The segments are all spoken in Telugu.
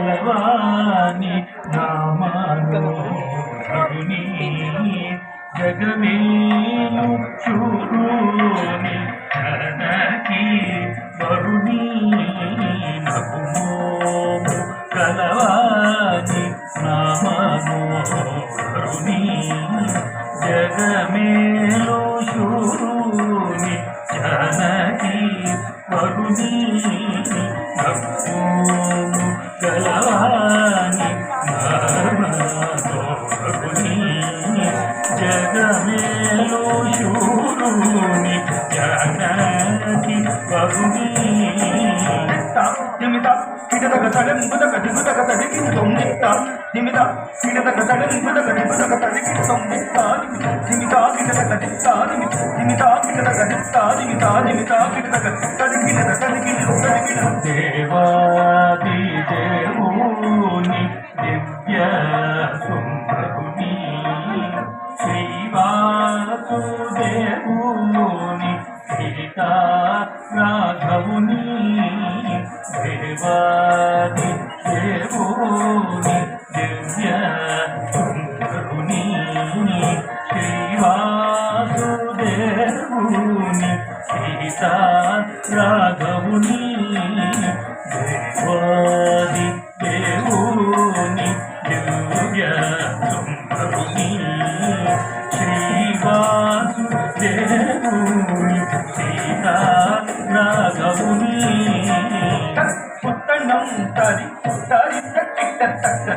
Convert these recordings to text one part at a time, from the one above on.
గలవాని నామని జగమేలు చూరుని కనకి వరుణి నకుమోము గలవాని నామనోరుని జగమేలు చూరుని కనకి వరుణి నకుమోము గలవాని నామనోరుని జగమేలో శూరుని జగతి వరుణి నిమిత కిడదగ తడంబుదగ దిగుదగ తడికి తొమ్మిత నిమిత కిడదగ తడంబుదగ దిగుదగ తడికి తొమ్మిత నిమిత కిడదగ దిత్తా నిమిత కిడదగ దిత్తా నిమిత కిడదగ తడికిన దేవాది దేవుని దివ్య సుందరుని శ్రీవాసుదేవుని సీతా రాఘవుని దేవాది దేవుని దివ్య సుందరుని శ్రీవాసుదేవుని సీతా రాఘవుని దేవాది దేవుని దివ్య సుందరుని శ్రీవాసుదేవుని సీతా రాఘవుని పుట్టణం తరి తరి తక్కిట తక్క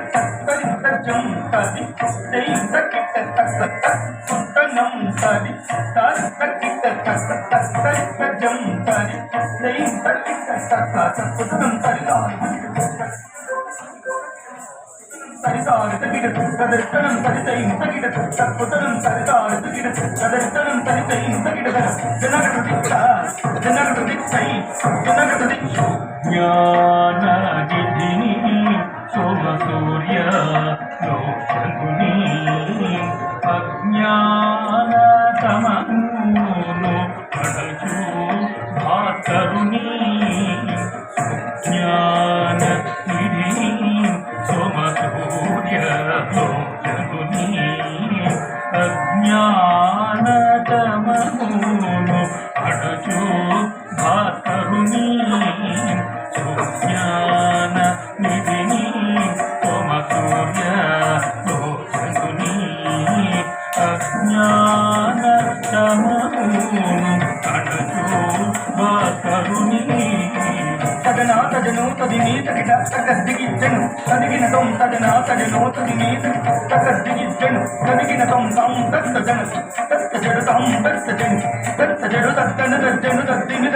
తరి తజం తరి తై తక్కిట తక్క పుట్టణం తరి తరి తక్కిట తక్క తరి తజం తరి తై తక్కిట తక్క పుట్టణం తరి సరితారు తగిడదు కదర్తనం సరితై తగిడదు తక్కుతనం సరితారు తగిడదు కదర్తనం సరితై తగిడదు జనగడు దిక్కై జనగడు దిక్కు జ్ఞాననిధిని సోమ సూర్య లోచనుని అజ్ఞాన తమను పడచు భాస్కరుని జ్ఞాన నిధిని సోమ సూర్య లోచనుని అజ్ఞాన తమను పడచు భాస్కరుని జ్ఞాన నిధిని సోమ సూర్య లోచనుని అజ్ఞాన తమను పడచు భాస్కరుని తదనా తదను తదిని తగిట తగద్దిగిజ్జను తదిగిన తం తదనా తదను తదిని తగద్దిగిజ్జను తదిగిన తం తం తత్తజను తత్తజడు తం తత్తజను తత్తజడు తత్తన తజ్జను తద్దిని